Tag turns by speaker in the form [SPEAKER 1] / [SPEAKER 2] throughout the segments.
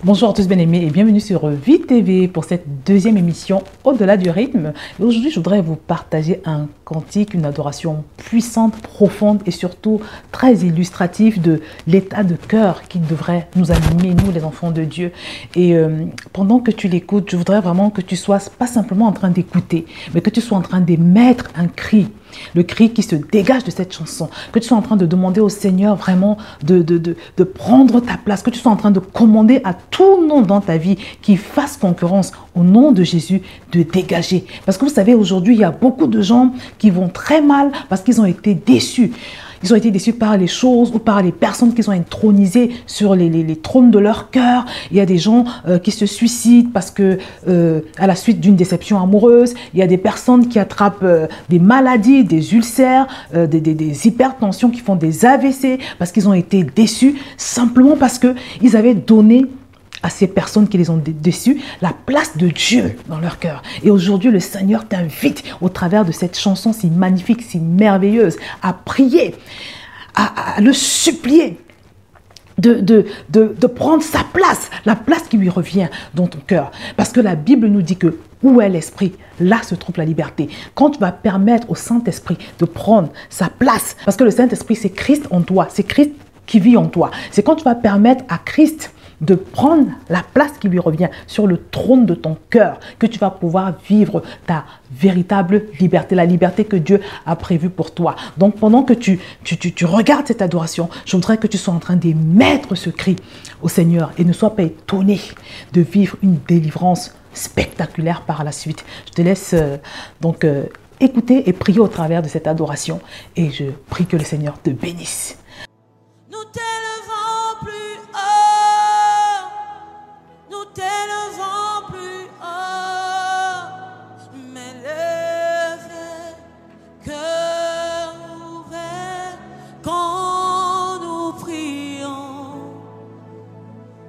[SPEAKER 1] Bonjour à tous bien-aimés et bienvenue sur Vie TV pour cette deuxième émission Au-delà du rythme. Aujourd'hui, je voudrais vous partager un cantique, une adoration puissante, profonde et surtout très illustrative de l'état de cœur qui devrait nous animer, nous les enfants de Dieu. Et pendant que tu l'écoutes, je voudrais vraiment que tu sois pas simplement en train d'écouter, mais que tu sois en train d'émettre un cri. Le cri qui se dégage de cette chanson, que tu sois en train de demander au Seigneur vraiment de prendre ta place, que tu sois en train de commander à tout nom dans ta vie qui fasse concurrence au nom de Jésus de dégager. Parce que vous savez, aujourd'hui, il y a beaucoup de gens qui vont très mal parce qu'ils ont été déçus. Ils ont été déçus par les choses ou par les personnes qu'ils ont intronisées sur les trônes de leur cœur. Il y a des gens qui se suicident parce que à la suite d'une déception amoureuse. Il y a des personnes qui attrapent des maladies, des ulcères, des hypertensions, qui font des AVC parce qu'ils ont été déçus simplement parce qu'ils avaient donné à ces personnes qui les ont déçus la place de Dieu dans leur cœur. Et aujourd'hui, le Seigneur t'invite au travers de cette chanson si magnifique, si merveilleuse, à prier, à le supplier de prendre sa place, la place qui lui revient dans ton cœur. Parce que la Bible nous dit que où est l'esprit, là se trouve la liberté. Quand tu vas permettre au Saint-Esprit de prendre sa place, parce que le Saint-Esprit, c'est Christ en toi, c'est Christ qui vit en toi. C'est quand tu vas permettre à Christ de prendre la place qui lui revient sur le trône de ton cœur, que tu vas pouvoir vivre ta véritable liberté, la liberté que Dieu a prévue pour toi. Donc pendant que tu regardes cette adoration, je voudrais que tu sois en train d'émettre ce cri au Seigneur et ne sois pas étonné de vivre une délivrance spectaculaire par la suite. Je te laisse écouter et prier au travers de cette adoration et je prie que le Seigneur te bénisse.
[SPEAKER 2] Nous t'élevons plus haut, nous t'élevons plus haut, mais levez, cœur ouvert, quand nous prions.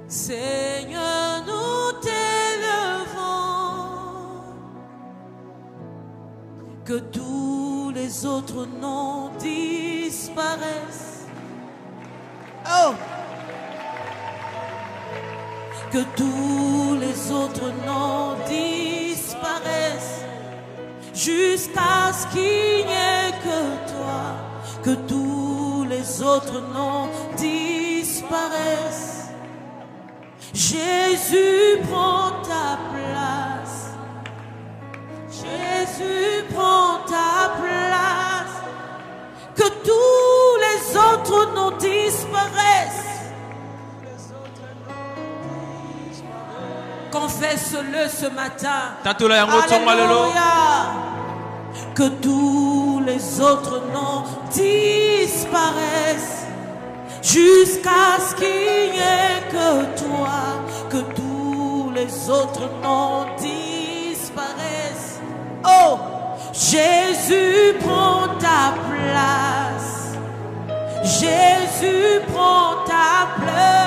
[SPEAKER 2] Seigneur, nous t'élevons, que tous les autres noms disparaissent. Oh! Que tous les autres noms disparaissent jusqu'à ce qu'il n'y ait que toi. Que tous les autres noms disparaissent. Jésus prend ta place. Jésus prend ta place. Que tous les autres noms disparaissent. Confesse-le ce matin. Alléluia. Que tous les autres noms disparaissent jusqu'à ce qu'il n'y ait que toi. Que tous les autres noms disparaissent. Oh, Jésus prend ta place. Jésus prend ta place.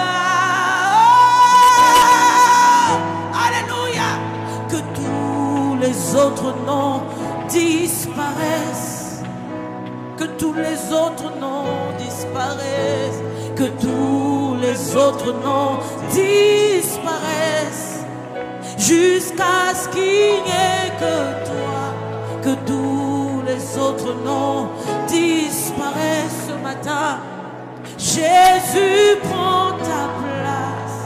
[SPEAKER 2] Oh, alléluia. Que tous les autres noms disparaissent. Que tous les autres noms disparaissent. Que tous les autres noms disparaissent jusqu'à ce qu'il n'y ait que toi. Que tous les autres noms disparaissent ce matin. Jésus prend ta place.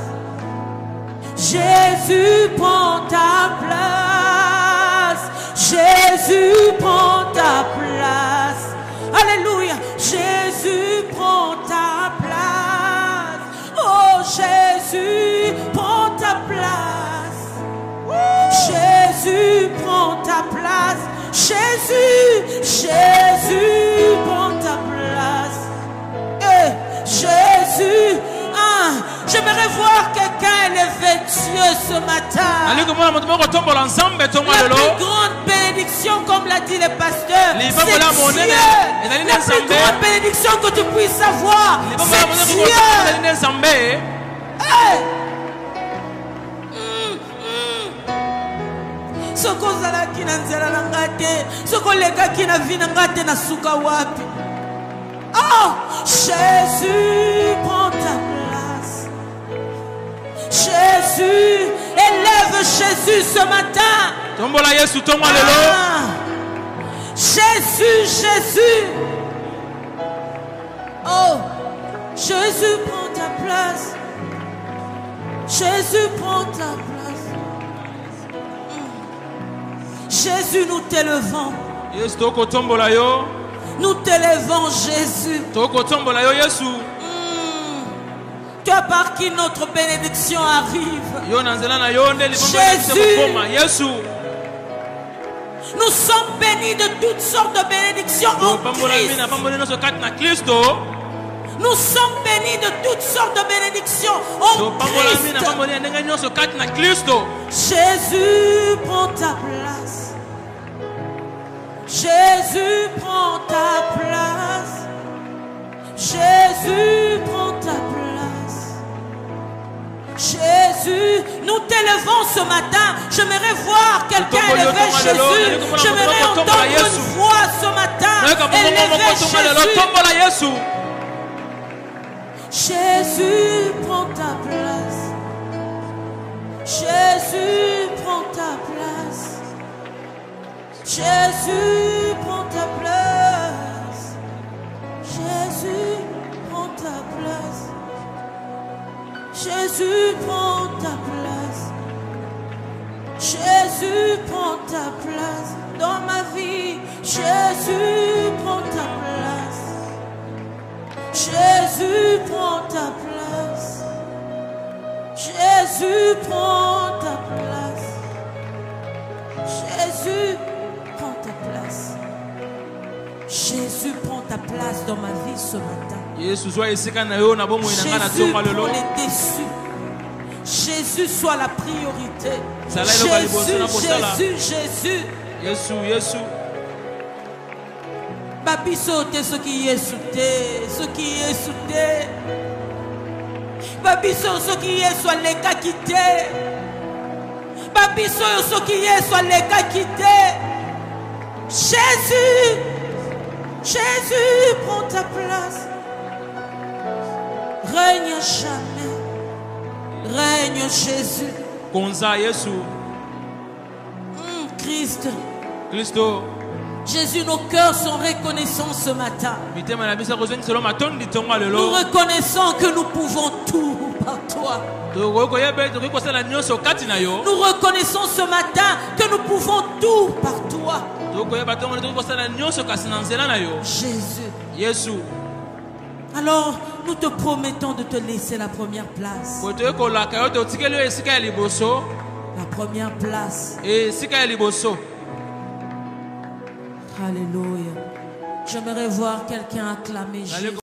[SPEAKER 2] Jésus prend ta place. Jésus prend ta place. Alléluia. Jésus prend ta place. Oh, Jésus prend ta place. Jésus prend ta place. Jésus, Jésus prend ta place. Jésus, j'aimerais voir quelqu'un élever Dieu ce matin. La plus grande bénédiction, comme l'a dit le pasteur, c'est Dieu. La plus grande bénédiction que tu puisses avoir, c'est Dieu. Soko zalaki na nzela na ngate, soko lekaki na vi na ngate na suka wapi. Oh! Jésus, prends ta place. Jésus, élève Jésus ce matin.
[SPEAKER 3] Tombola Yesu, tombola lelo.
[SPEAKER 2] Jésus, Jésus. Oh, Jésus, prends ta place. Jésus, prends ta place. Jésus, nous t'élevons.
[SPEAKER 3] Yesu, toko tombola yo.
[SPEAKER 2] Nous t'élevons, Jésus.
[SPEAKER 3] Toko tombola yo Yesu.
[SPEAKER 2] Toi par qui notre bénédiction arrive.
[SPEAKER 3] Yo nanzela na yo nde libongo
[SPEAKER 2] Jésus.
[SPEAKER 3] Yesu.
[SPEAKER 2] Nous sommes bénis de toutes sortes de bénédictions en Christ. Nous sommes bénis de toutes sortes de bénédictions en Christ. Jésus, prends ta place. Jésus, prends ta place. Jésus, prends ta place. Jésus, nous t'élevons ce matin. J'aimerais voir quelqu'un élever Jésus. J'aimerais entendre une voix ce matin. Élever Jésus. Jésus, prends ta place. Jésus, prends ta place. Jésus, prends ta place. Jésus, prends ta place. Jésus, prends ta place. Jésus, prends ta place dans ma vie. Jésus, prends ta place. Jésus, prends ta place. Jésus, prends ta place. Jésus, prends ta place. Jésus, prends ta place dans ma vie ce matin. Jésus, pour les déçus. Jésus soit la priorité. Jésus.
[SPEAKER 3] Jésus.
[SPEAKER 2] Babiso te ce qui est souté, ce qui est souté. Babiso ce qui est soit les cas quittés. Babiso ce qui est soit les cas quittés. Jésus, Jésus, prends ta place. Règne jamais. Règne Jésus.
[SPEAKER 3] Konza Yesu. Christo.
[SPEAKER 2] Jésus, nos cœurs sont reconnaissants ce matin. Nous reconnaissons que nous pouvons tout par toi. Nous reconnaissons ce matin que nous pouvons tout par toi.
[SPEAKER 3] Jésus.
[SPEAKER 2] Alors, nous te promettons de te laisser la première place. La première place. Alléluia. J'aimerais voir quelqu'un acclamer Jésus.